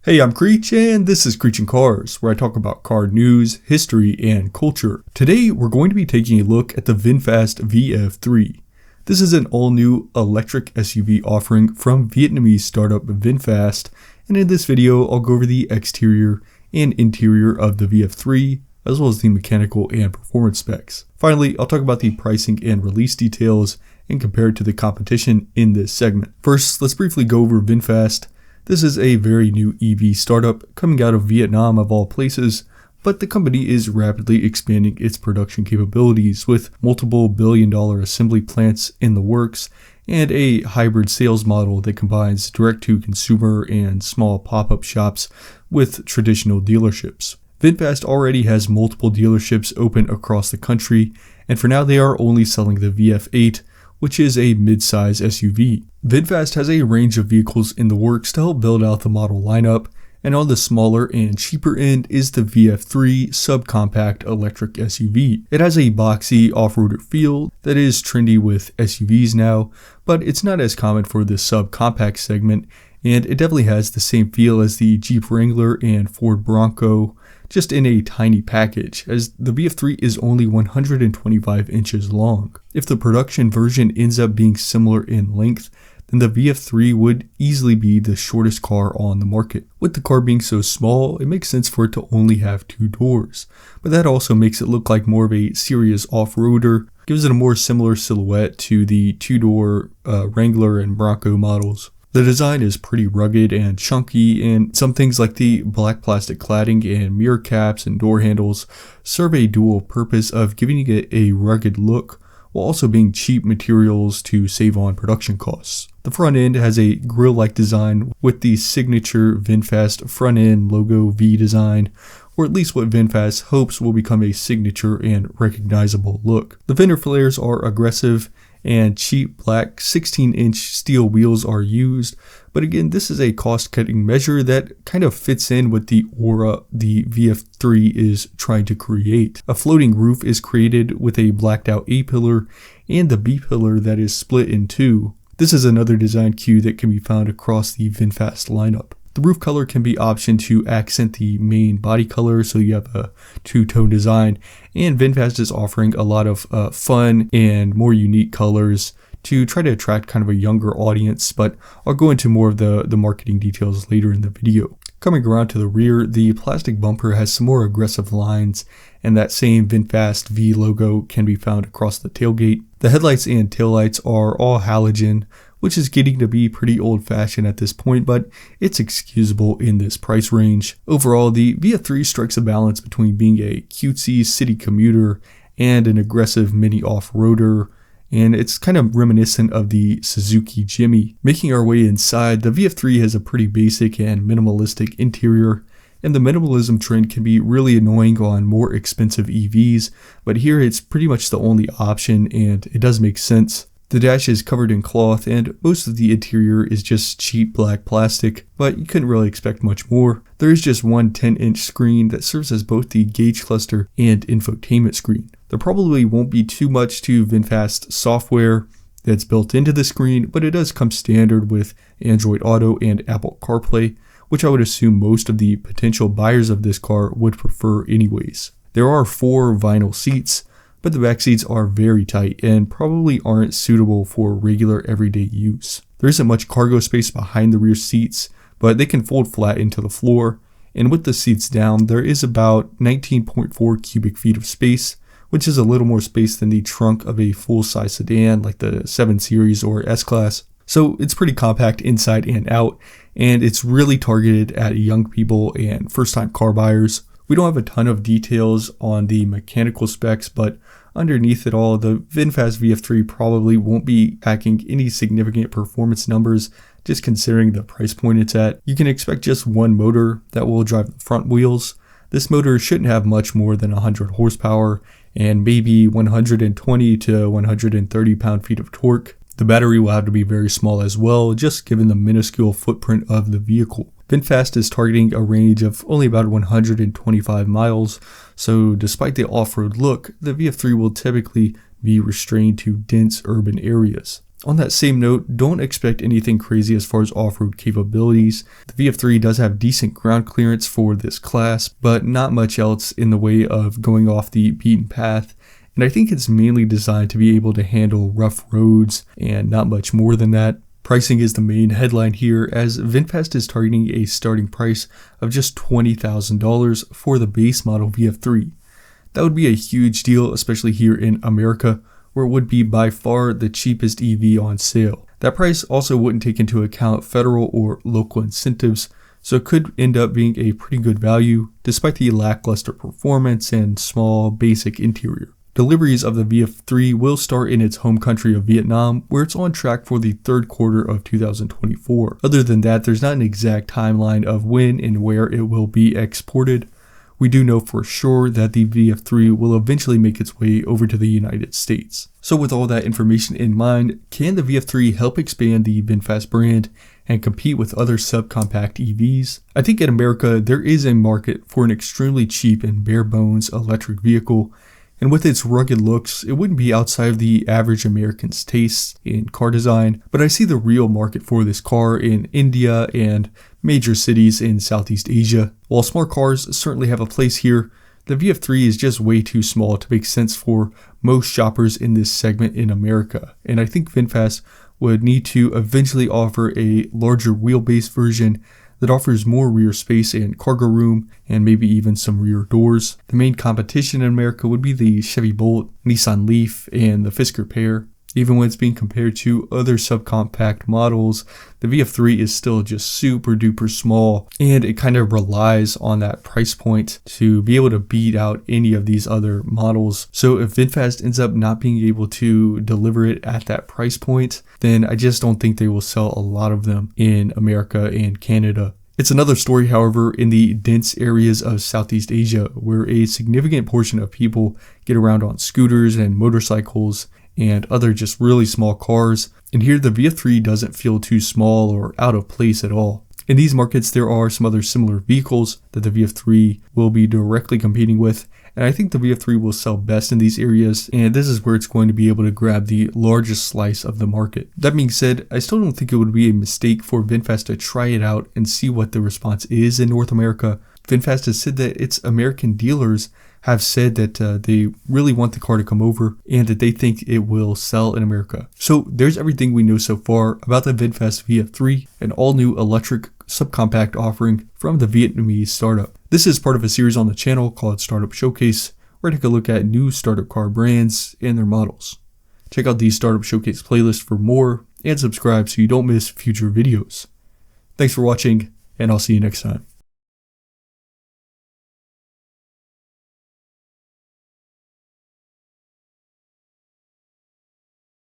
Hey, I'm Creech, and this is Creech and Cars, where I talk about car news, history, and culture. Today, we're going to be taking a look at the VinFast VF3. This is an all-new electric SUV offering from Vietnamese startup VinFast, and in this video, I'll go over the exterior and interior of the VF3, as well as the mechanical and performance specs. Finally, I'll talk about the pricing and release details, and compare it to the competition in this segment. First, let's briefly go over VinFast. This is a very new EV startup coming out of Vietnam of all places, but the company is rapidly expanding its production capabilities with multiple billion-dollar assembly plants in the works and a hybrid sales model that combines direct-to-consumer and small pop-up shops with traditional dealerships. VinFast already has multiple dealerships open across the country, and for now they are only selling the VF8, which is a mid-size SUV. VinFast has a range of vehicles in the works to help build out the model lineup, and on the smaller and cheaper end is the VF3 subcompact electric SUV. It has a boxy off-roader feel that is trendy with SUVs now, but it's not as common for the subcompact segment, and it definitely has the same feel as the Jeep Wrangler and Ford Bronco, just in a tiny package, as the VF3 is only 125 inches long. If the production version ends up being similar in length, then the VF3 would easily be the shortest car on the market. With the car being so small, it makes sense for it to only have two doors, but that also makes it look like more of a serious off-roader, gives it a more similar silhouette to the two-door Wrangler and Bronco models. The design is pretty rugged and chunky, and some things like the black plastic cladding and mirror caps and door handles serve a dual purpose of giving it a rugged look while also being cheap materials to save on production costs. The front end has a grille-like design with the signature VinFast front end logo V design, or at least what VinFast hopes will become a signature and recognizable look. The fender flares are aggressive, and cheap black 16-inch steel wheels are used, but again, this is a cost-cutting measure that kind of fits in with the aura the VF3 is trying to create. A floating roof is created with a blacked-out A-pillar and the B-pillar that is split in two. This is another design cue that can be found across the VinFast lineup. The roof color can be optioned to accent the main body color, so you have a two-tone design, and VinFast is offering a lot of fun and more unique colors to try to attract kind of a younger audience, but I'll go into more of the marketing details later in the video. Coming around to the rear, the plastic bumper has some more aggressive lines, and that same VinFast V logo can be found across the tailgate. The headlights and taillights are all halogen, which is getting to be pretty old-fashioned at this point, but it's excusable in this price range. Overall, the VF3 strikes a balance between being a cutesy city commuter and an aggressive mini off-roader, and it's kind of reminiscent of the Suzuki Jimmy. Making our way inside, the VF3 has a pretty basic and minimalistic interior, and the minimalism trend can be really annoying on more expensive EVs, but here it's pretty much the only option, and it does make sense. The dash is covered in cloth, and most of the interior is just cheap black plastic, but you couldn't really expect much more. There is just one 10-inch screen that serves as both the gauge cluster and infotainment screen. There probably won't be too much to VinFast software that's built into the screen, but it does come standard with Android Auto and Apple CarPlay, which I would assume most of the potential buyers of this car would prefer anyways. There are 4 vinyl seats, but the back seats are very tight and probably aren't suitable for regular everyday use. There isn't much cargo space behind the rear seats, but they can fold flat into the floor, and with the seats down, there is about 19.4 cubic feet of space, which is a little more space than the trunk of a full-size sedan like the 7 Series or S-Class. So it's pretty compact inside and out, and it's really targeted at young people and first-time car buyers. We don't have a ton of details on the mechanical specs, but underneath it all, the VinFast VF3 probably won't be packing any significant performance numbers, just considering the price point it's at. You can expect just one motor that will drive the front wheels. This motor shouldn't have much more than 100 horsepower and maybe 120 to 130 pound-feet of torque. The battery will have to be very small as well, just given the minuscule footprint of the vehicle. VinFast is targeting a range of only about 125 miles, so despite the off-road look, the VF3 will typically be restrained to dense urban areas. On that same note, don't expect anything crazy as far as off-road capabilities. The VF3 does have decent ground clearance for this class, but not much else in the way of going off the beaten path. And I think it's mainly designed to be able to handle rough roads and not much more than that. Pricing is the main headline here, as VinFast is targeting a starting price of just $20,000 for the base model VF3. That would be a huge deal, especially here in America, where it would be by far the cheapest EV on sale. That price also wouldn't take into account federal or local incentives, so it could end up being a pretty good value despite the lackluster performance and small basic interior. Deliveries of the VF3 will start in its home country of Vietnam, where it's on track for the third quarter of 2024. Other than that, there's not an exact timeline of when and where it will be exported. We do know for sure that the VF3 will eventually make its way over to the United States. So with all that information in mind, can the VF3 help expand the VinFast brand and compete with other subcompact EVs? I think in America, there is a market for an extremely cheap and bare bones electric vehicle, and with its rugged looks, it wouldn't be outside of the average American's tastes in car design, but I see the real market for this car in India and major cities in Southeast Asia. While smart cars certainly have a place here, the VF3 is just way too small to make sense for most shoppers in this segment in America, and I think VinFast would need to eventually offer a larger wheelbase version that offers more rear space and cargo room, and maybe even some rear doors. The main competition in America would be the Chevy Bolt, Nissan Leaf, and the Fisker Pear. Even when it's being compared to other subcompact models, the VF3 is still just super duper small, and it kind of relies on that price point to be able to beat out any of these other models. So if VinFast ends up not being able to deliver it at that price point, then I just don't think they will sell a lot of them in America and Canada. It's another story, however, in the dense areas of Southeast Asia, where a significant portion of people get around on scooters and motorcycles and other just really small cars, and here the VF3 doesn't feel too small or out of place at all. In these markets, there are some other similar vehicles that the VF3 will be directly competing with, and I think the VF3 will sell best in these areas, and this is where it's going to be able to grab the largest slice of the market. That being said, I still don't think it would be a mistake for VinFast to try it out and see what the response is in North America. VinFast has said that its American dealers have said that they really want the car to come over and that they think it will sell in America. So there's everything we know so far about the VinFast VF3, an all-new electric subcompact offering from the Vietnamese startup. This is part of a series on the channel called Startup Showcase, where I take a look at new startup car brands and their models. Check out the Startup Showcase playlist for more and subscribe so you don't miss future videos. Thanks for watching, and I'll see you next time.